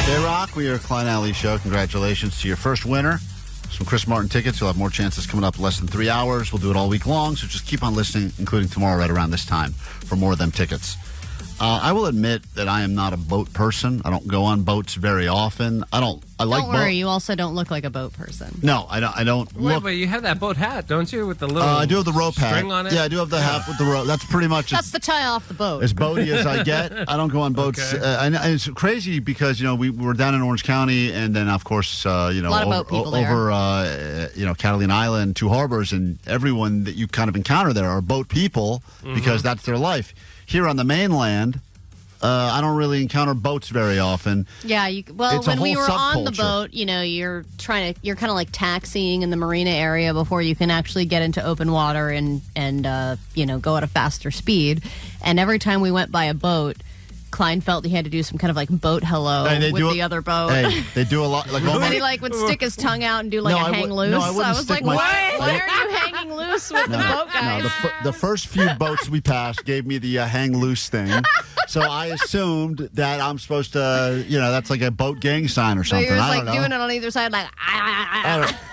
KROQ, we are Klein and Ally show. Congratulations to your first winner. Some Chris Martin tickets. You'll have more chances coming up in less than 3 hours. We'll do it all week long, so just keep on listening, including tomorrow right around this time for more of them tickets. I will admit that I am not a boat person. I don't go on boats very often. I like Don't worry, you also don't look like a boat person. No, I don't Wait, look. but you have that boat hat, don't you, with the little I do have the rope hat. string on it? Yeah, I do have the hat with the rope. That's pretty much That's the tie off the boat. as boaty as I get. I don't go on boats. Okay. And it's crazy because, we were down in Orange County, and then, of course, a lot of boat people there. over Catalina Island, Two Harbors, and everyone that you kind of encounter there are boat people because that's their life. Here on the mainland, I don't really encounter boats very often. Yeah, It's a when we whole were on the subculture. boat, you're kind of like taxiing in the marina area before you can actually get into open water and go at a faster speed. And every time we went by a boat, Klein felt he had to do some kind of like boat hello with the other boat. Hey, they do a lot. Like, And he would stick his tongue out and do like a hang loose. I wouldn't was stick like, my- why are you hanging loose with the boat guys? No, the first few boats we passed gave me the hang loose thing. So I assumed that I'm supposed to, that's like a boat gang sign or So something. he was I like don't know. doing it on either side, like,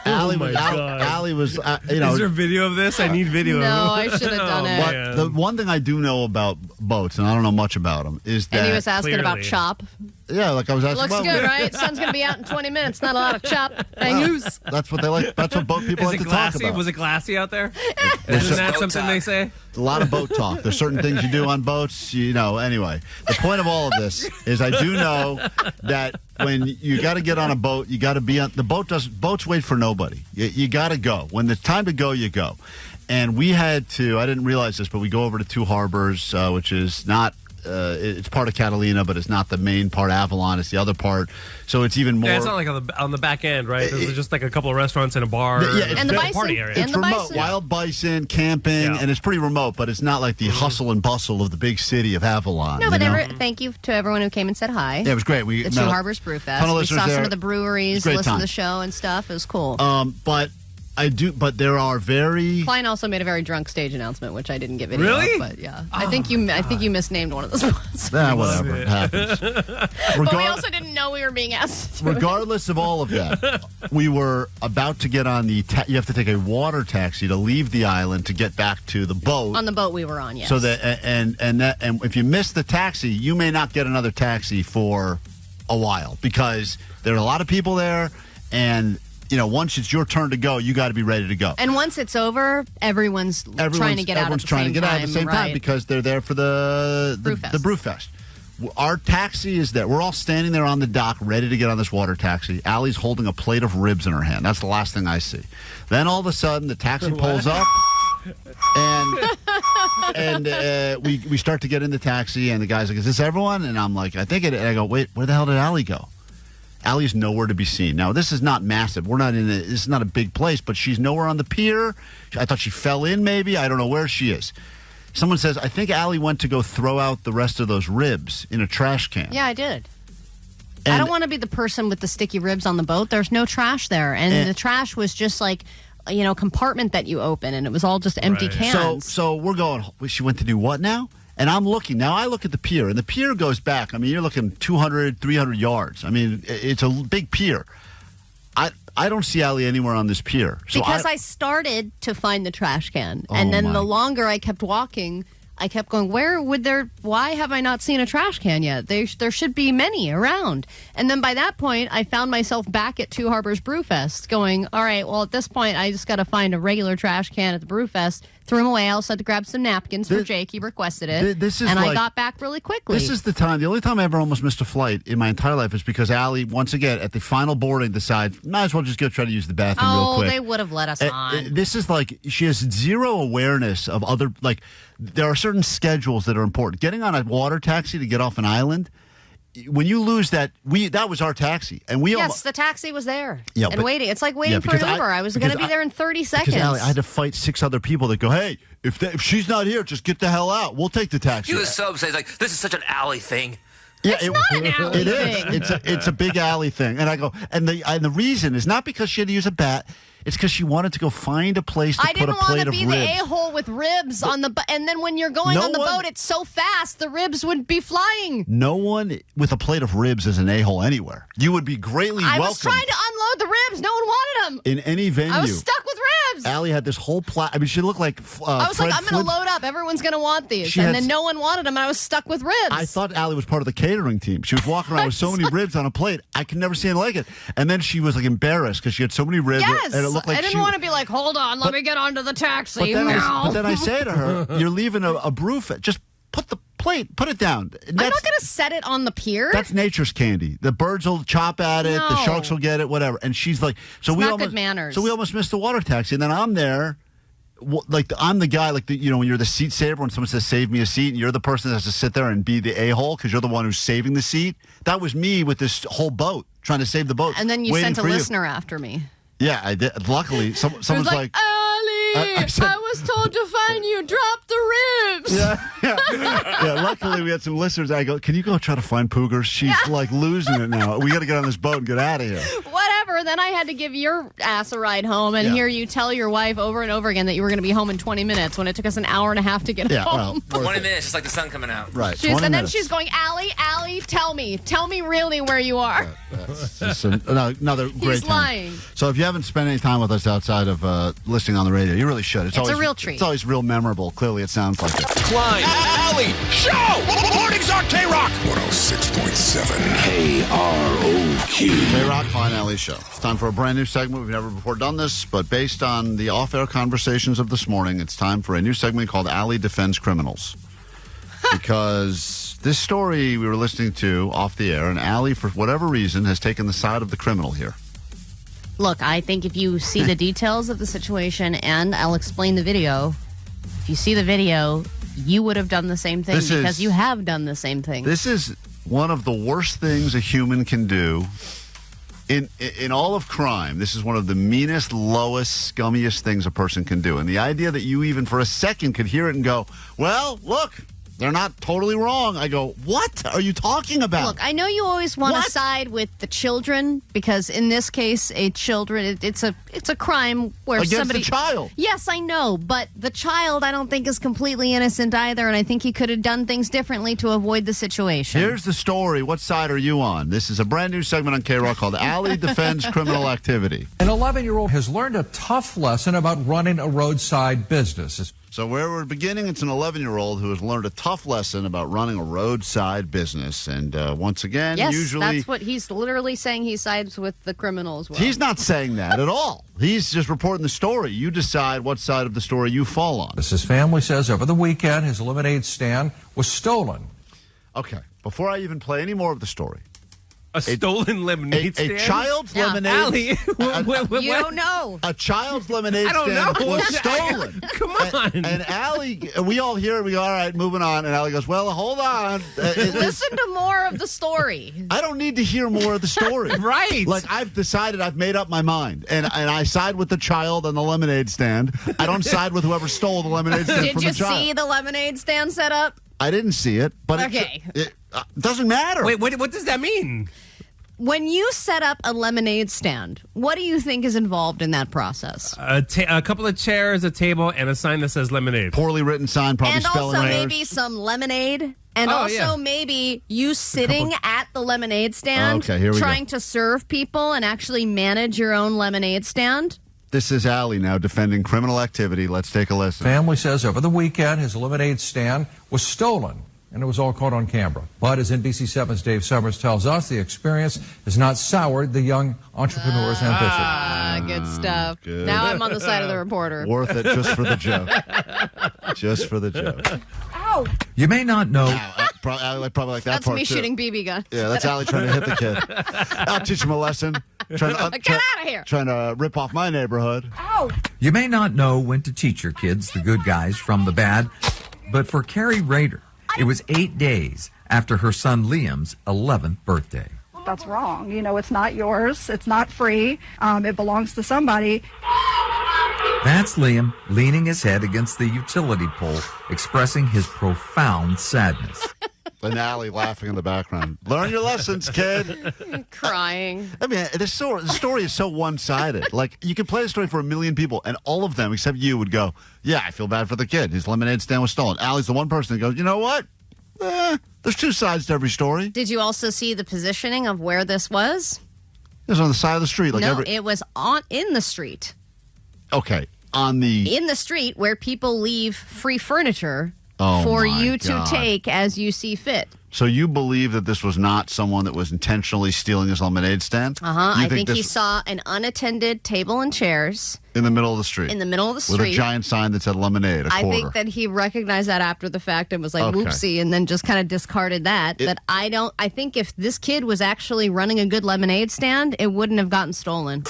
Allie my was, God. Allie was, Is there video of this? I need video. No, I should have done it. But the one thing I do know about boats, and I don't know much about them, is that And he was asking about Clearly. chop. yeah, like I was asking. Looks well, good, right? Sun's going to be out in 20 minutes. Not a lot of chop. Hang loose. That's what they like. That's what boat people Is like it to talk glassy? about. Was it glassy out there? Isn't that something they say? A lot of boat talk. There's certain things you do on boats, Anyway, the point of all of this is I do know that when you got to get on a boat, you got to be on the boat. Boats wait for nobody. You got to go. When it's time to go, you go. And we had to. I didn't realize this, but we go over to Two Harbors, which is not. It's part of Catalina, but it's not the main part. Avalon, it's the other part. So it's even more. Yeah, it's not like on the back end, right? There's just like a couple of restaurants and a bar. Yeah, it's And the very- bison. party area. And It's the remote, bison. wild bison, camping, Yeah. and it's pretty remote, but it's not like the hustle and bustle of the big city of Avalon. No, but you know? thank you to everyone who came and said hi. Yeah, it was great. We The met Two a Harbors Brew Fest. ton of We listeners saw there. some of the breweries, Great listened time. to the show and stuff. It was cool. But there are very. Klein also made a very drunk stage announcement, which I didn't get video Really? of, but yeah. I think you misnamed one of the spots. Whatever. It happens. But we also didn't know we were being asked to do it. Regardless of all of that, we were about to get on the. You have to take a water taxi to leave the island to get back to the boat. On the boat we were on, yes. So that and if you miss the taxi, you may not get another taxi for a while because there are a lot of people there, and once it's your turn to go, you got to be ready to go. And once it's over, everyone's trying to get out at the trying same to get time. out at the same time right. because they're there for the brew fest. Our taxi is there. We're all standing there on the dock ready to get on this water taxi. Allie's holding a plate of ribs in her hand. That's the last thing I see. Then all of a sudden, the taxi pulls up. And we start to get in the taxi, and the guy's like, "Is this everyone?" And I'm like, "I think it." And I go, "Wait, where the hell did Allie go?" Allie's nowhere to be seen. Now, this is not massive. This is not a big place, but she's nowhere on the pier. I thought she fell in, maybe. I don't know where she is. Someone says, I think Allie went to go throw out the rest of those ribs in a trash can. Yeah, I did. And I don't want to be the person with the sticky ribs on the boat. There's no trash there. And the trash was just like, compartment that you open, and it was all just empty Right. cans. So we're going, she went to do what now? And I'm looking. Now I look at the pier, and the pier goes back. I mean, you're looking 200, 300 yards. I mean, it's a big pier. I don't see Allie anywhere on this pier. So because I started to find the trash can. Oh, And then my. the longer I kept walking, I kept going, why have I not seen a trash can yet? There should be many around. And then by that point, I found myself back at Two Harbors Brew Fest going, all right, well, at this point, I just got to find a regular trash can at the Brew Fest. Threw them away. I also had to grab some napkins for Jake. He requested it. I got back really quickly. This is the only time I ever almost missed a flight in my entire life is because Allie, once again, at the final boarding, decided, might as well just go try to use the bathroom real quick. They would have let us on. This is like, she has zero awareness of other, like, there are certain schedules that are important. Getting on a water taxi to get off an island, when you lose that was our taxi, and we Yes, the taxi was there. Yeah, and but- waiting. It's like waiting yeah, for an because Uber. I was going to be there in 30 seconds. Because Allie, I had to fight 6 other people that go, hey, if she's not here, just get the hell out. We'll take the taxi. He was so upset. He's like, this is such an Alley thing. Yeah, It's not an Allie it thing. is. It's a big Allie thing. And I go, and the reason is not because she had to use a bat. It's because she wanted to go find a place to I put a didn't want plate to of be ribs. the a-hole with ribs on the and then when you're going on the boat, it's so fast, the ribs would be flying. No one with a plate of ribs is an a-hole anywhere. You would be greatly welcome. I was trying to unload the ribs. No one wanted them. In any venue. I was stuck with ribs. Allie had this whole I mean, she looked like I was like, I'm going to load up. Everyone's going to want these. And then no one wanted them, and I was stuck with ribs. I thought Allie was part of the catering team. She was walking around with so many ribs on a plate. I could never see anything like it. And then she was like embarrassed because she had so many ribs. Yes. And it looked like I didn't want to be like, hold on, let me get onto the taxi. But then I say to her, you're leaving a brew fest. Just put the plate, put it down. I'm not going to set it on the pier. That's nature's candy. The birds will chop at it. No. The sharks will get it, whatever. And she's like, good manners. So we almost missed the water taxi. And then I'm there. Like I'm the guy, like when you're the seat saver, when someone says "save me a seat," and you're the person that has to sit there and be the a-hole because you're the one who's saving the seat. That was me with this whole boat trying to save the boat. And then you sent a listener after me. Yeah, I did. Luckily, someone's like, Allie, I was told to find you. Drop the ribs. Yeah. Luckily, we had some listeners. I go, can you go try to find Poogers? She's like losing it now. We got to get on this boat and get out of here. Whatever. Then I had to give your ass a ride home and hear you tell your wife over and over again that you were going to be home in 20 minutes when it took us an hour and a half to get home. Well, 20 minutes, just like the sun coming out. Right. Then she's going, Allie, tell me really where you are. That's another great He's lying. So if you haven't spent any time with us outside of listening on the radio, you really should. It's a real treat. It's always real memorable. Clearly, it sounds like it. Klein Ally Show! Mornings on KROQ 106.7 KROQ. KROQ, Klein and Ally Show. It's time for a brand new segment. We've never before done this, but based on the off-air conversations of this morning, it's time for a new segment called Ally Defends Criminals. Because this story we were listening to off the air, and Ally, for whatever reason, has taken the side of the criminal here. Look, I think if you see the details of the situation, and I'll explain the video, if you see the video, you would have done the same thing because you have done the same thing. This is one of the worst things a human can do. In all of crime, this is one of the meanest, lowest, scummiest things a person can do. And the idea that you even for a second could hear it and go, well, look, they're not totally wrong. I go, what are you talking about? Look, I know you always want to side with the children because in this case, it's a crime where against somebody... the child. Yes, I know, but the child I don't think is completely innocent either, and I think he could have done things differently to avoid the situation. Here's the story. What side are you on? This is a brand new segment on KROQ called Ally Defends Criminal Activity. An 11-year-old has learned a tough lesson about running a roadside business. So where we're beginning, it's an 11-year-old who has learned a tough lesson about running a roadside business. And once again, yes, usually... that's what he's literally saying. He sides with the criminal as well. He's not saying that at all. He's just reporting the story. You decide what side of the story you fall on. His family says over the weekend, his lemonade stand was stolen. Okay, before I even play any more of the story... A stolen lemonade stand? A child's lemonade... Allie, you don't know. A child's lemonade stand was stolen. Come on. And Allie, we all hear it. We go, all right, moving on. And Allie goes, well, hold on. Listen to more of the story. I don't need to hear more of the story. Right. Like, I've decided, I've made up my mind. And I side with the child on the lemonade stand. I don't side with whoever stole the lemonade stand from the child. Did you see the lemonade stand set up? I didn't see it, but okay. It doesn't matter. Wait, what does that mean? When you set up a lemonade stand, what do you think is involved in that process? A couple of chairs, a table, and a sign that says lemonade. Poorly written sign, probably spelling errors. And also maybe some lemonade. And maybe you sitting at the lemonade stand trying to serve people and actually manage your own lemonade stand. This is Allie now defending criminal activity. Let's take a listen. Family says over the weekend, his lemonade stand was stolen. And it was all caught on camera. But as NBC7's Dave Summers tells us, the experience has not soured the young entrepreneur's ambition. Good stuff. Good. Now I'm on the side of the reporter. Worth it just for the joke. Just for the joke. Ow! You may not know. Probably like that That's part me too. shooting BB gun. Yeah, that's Allie trying to hit the kid. I'll teach him a lesson. Get out of here. Trying to rip off my neighborhood. Ow! You may not know when to teach your kids the good guys from the bad, but for Carrie Rader, it was 8 days after her son Liam's 11th birthday. That's wrong. You know, it's not yours. It's not free. It belongs to somebody. That's Liam leaning his head against the utility pole, expressing his profound sadness. And Ally laughing in the background. Learn your lessons, kid. Crying. I mean, the story is so one-sided. Like, you could play a story for 1 million people, and all of them, except you, would go, yeah, I feel bad for the kid. His lemonade stand was stolen. Ally's the one person that goes, you know what? There's two sides to every story. Did you also see the positioning of where this was? It was on the side of the street. It was in the street. Okay, in the street where people leave free furniture for you to take as you see fit. So you believe that this was not someone that was intentionally stealing his lemonade stand? I think he saw an unattended table and chairs in the middle of the street. With a giant sign that said lemonade, a quarter. I think that he recognized that after the fact and was like, whoopsie, and then just kind of discarded that. But I think if this kid was actually running a good lemonade stand, it wouldn't have gotten stolen.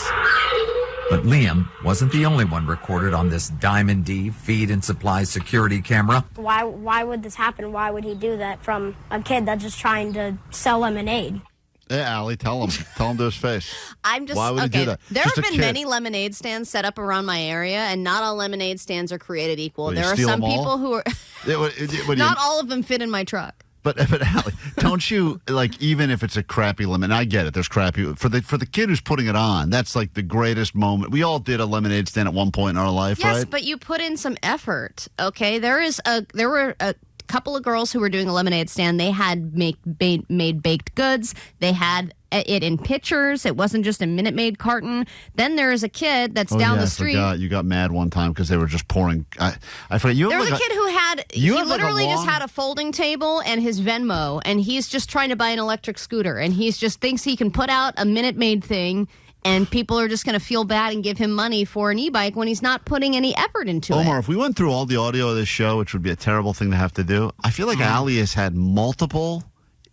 But Liam wasn't the only one recorded on this Diamond D feed and supply security camera. Why would this happen? Why would he do that from a kid that's just trying to sell lemonade? Yeah, Ally, tell him. Tell him to his face. Why would he do that? There have been many lemonade stands set up around my area, and not all lemonade stands are created equal. There are some people who are... Not all of them fit in my truck. But Ally, don't you, like, even if it's a crappy lemon, I get it, there's crappy, for the kid who's putting it on, that's like the greatest moment. We all did a lemonade stand at one point in our life, right? Yes, but you put in some effort, okay? There were a couple of girls who were doing a lemonade stand. They had made baked goods. They had it in pitchers. It wasn't just a Minute Maid carton. Then there is a kid that's down the street. I forgot. You got mad one time because they were just pouring. I forgot. There was a kid who had, he literally just had a folding table and his Venmo, and he's just trying to buy an electric scooter, and he just thinks he can put out a Minute Maid thing, and people are just going to feel bad and give him money for an e-bike when he's not putting any effort into it. Omar, if we went through all the audio of this show, which would be a terrible thing to have to do, I feel like Ally has had multiple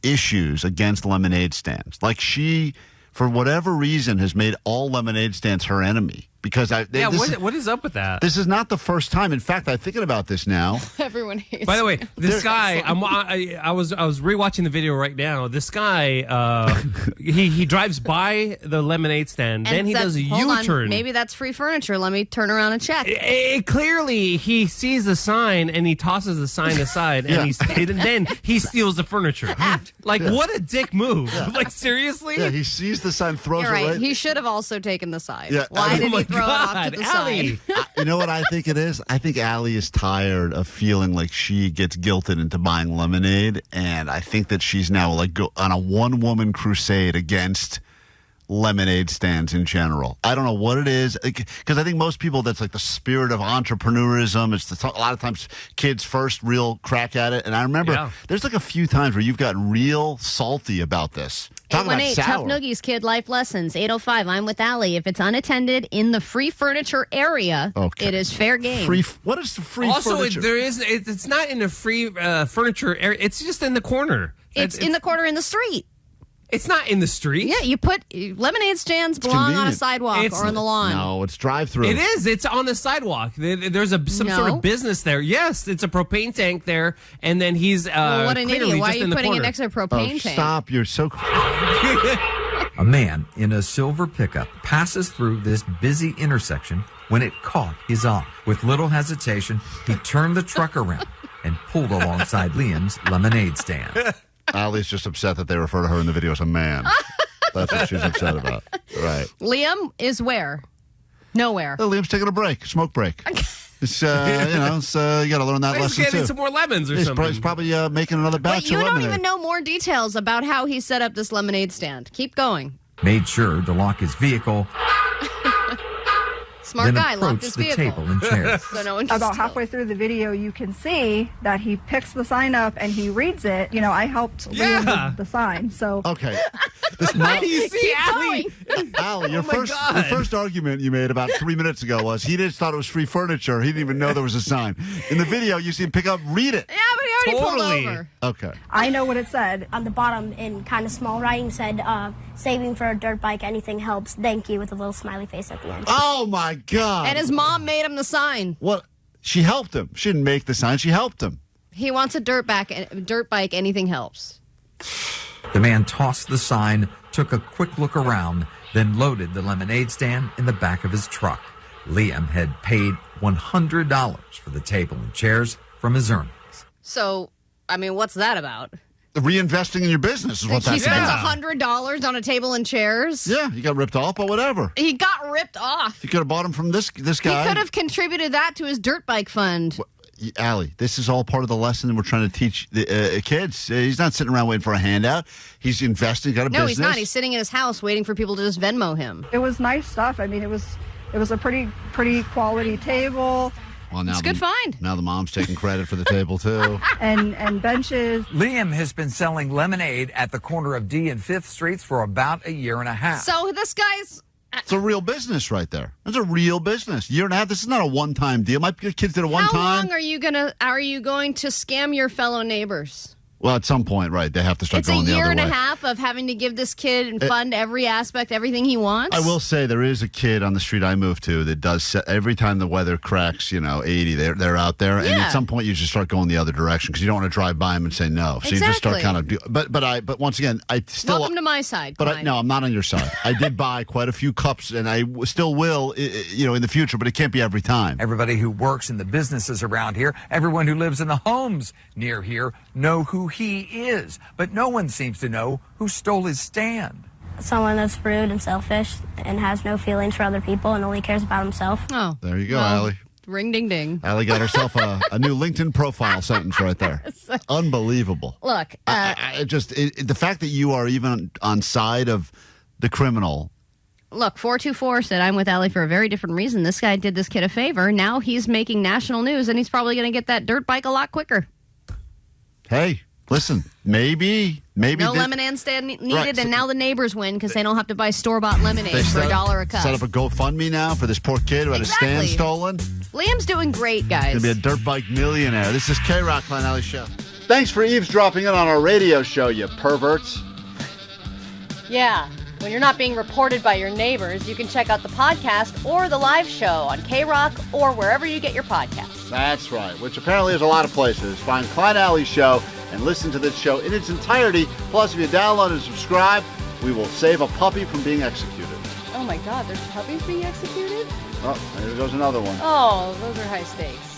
issues against lemonade stands. Like, she, for whatever reason, has made all lemonade stands her enemy. Because what is up with that? This is not the first time. In fact, I'm thinking about this now. Everyone hates. By the way, this guy, I was rewatching the video right now. This guy, he drives by the lemonade stand, and then he does a U-turn. Maybe that's free furniture. Let me turn around and check. Clearly, he sees the sign and he tosses the sign aside, and then he steals the furniture. Like, what a dick move! Like, seriously? Yeah, he sees the sign, throws You're it right. He should have also taken the sign. Yeah. Why did he throw it off to the side? You know what I think it is? I think Ally is tired of feeling like she gets guilted into buying lemonade, and I think that she's now like on a one-woman crusade against lemonade stands in general. I don't know what it is, because I think most people, that's like the spirit of entrepreneurism. It's a lot of times kids' first real crack at it. And I remember there's like a few times where you've gotten real salty about this. 818 Tough Noogies Kid Life Lessons. 805 I'm with Ally. If it's unattended in the free furniture area, it is fair game. What is the free furniture? Also, it's not in the free furniture area. It's just in the corner. It's in the corner in the street. It's not in the street. Yeah, you put lemonade stands belong on a sidewalk or on the lawn. No, it's drive-through. It is. It's on the sidewalk. There's some sort of business there. Yes, it's a propane tank there, and then he's what an idiot! Why are you putting it next to a propane tank? Stop! You're so. A man in a silver pickup passes through this busy intersection when it caught his eye. With little hesitation, he turned the truck around and pulled alongside Liam's lemonade stand. Allie's just upset that they refer to her in the video as a man. That's what she's upset about. Right. Liam is where? Nowhere. Well, Liam's taking a break, smoke break. It's, you got to learn that lesson, too. He's getting some more lemons or something. He's probably making another batch of lemonade. You don't even know more details about how he set up this lemonade stand. Keep going. Made sure to lock his vehicle. Smart guy, locked his the vehicle. Table and chairs. So no one About halfway through the video, you can see that he picks the sign up and he reads it. You know, I helped Liam with the sign. So okay. You see, Ally, your first argument you made about 3 minutes ago was he just thought it was free furniture. He didn't even know there was a sign. In the video, you see him pick up, read it. Yeah, but he already pulled over. Okay. I know what it said. On the bottom, in kind of small writing, said, saving for a dirt bike, anything helps. Thank you, with a little smiley face at the end. Oh, my God. And his mom made him the sign. What? She helped him. She didn't make the sign. She helped him. He wants a dirt bike, anything helps. The man tossed the sign, took a quick look around, then loaded the lemonade stand in the back of his truck. Liam had paid $100 for the table and chairs from his earnings. So, I mean, what's that about? Reinvesting in your business is what He that's spends about. $100 on a table and chairs. Yeah, you got ripped off, but whatever. He got ripped off. You could have bought him from this He guy. could have contributed that to his dirt bike fund. Allie, this is all part of the lesson that we're trying to teach the kids. He's not sitting around waiting for a handout. He's investing, got a business. No, he's not. He's sitting in his house waiting for people to just Venmo him. It was nice stuff. I mean, it was a pretty quality table. Well, now It's a good find. Now the mom's taking credit for the table, too. and benches. Liam has been selling lemonade at the corner of D and 5th Streets for about a year and a half. So this guy's... It's a real business right there. It's a real business. Year and a half. This is not a one-time deal. My kids did it one time. How long are you going to scam your fellow neighbors? Well, at some point, right, they have to start It's going the a other year way. and a half of having to give this kid and fund every aspect, everything he wants. I will say there is a kid on the street I moved to that does set, every time the weather cracks, 80, they're out there. And Yeah. at some point, you just start going the other direction because you don't want to drive by them and say no. So you just start Exactly. kind of. But once again, I still. Welcome to my side. But no, I'm not on your side. I did buy quite a few cups, and I still will, in the future. But it can't be every time. Everybody who works in the businesses around here, everyone who lives in the homes near here, know who he is. But no one seems to know who stole his stand. Someone that's rude and selfish and has no feelings for other people and only cares about himself. Oh, There you go, well, Allie. Ring ding ding. Allie got herself a new LinkedIn profile sentence right there. Unbelievable. Look, The fact that you are even on side of the criminal. Look, 424 said, I'm with Allie for a very different reason. This guy did this kid a favor. Now he's making national news, and he's probably going to get that dirt bike a lot quicker. Hey, listen, maybe No lemonade stand needed, Right, so- and now the neighbors win because they don't have to buy store-bought lemonade for $1 a cup. Set up a GoFundMe now for this poor kid who had his stand Exactly. stolen. Liam's doing great, guys. Gonna be a dirt bike millionaire. This is KROQ, Klein and Ally Show. Thanks for eavesdropping in on our radio show, you perverts. Yeah. When you're not being reported by your neighbors, you can check out the podcast or the live show on KROQ or wherever you get your podcasts. That's right, which apparently is a lot of places. Find Klein and Ally Show and listen to this show in its entirety. Plus, if you download and subscribe, we will save a puppy from being executed. Oh my God, there's puppies being executed? Oh, there goes another one. Oh, those are high stakes.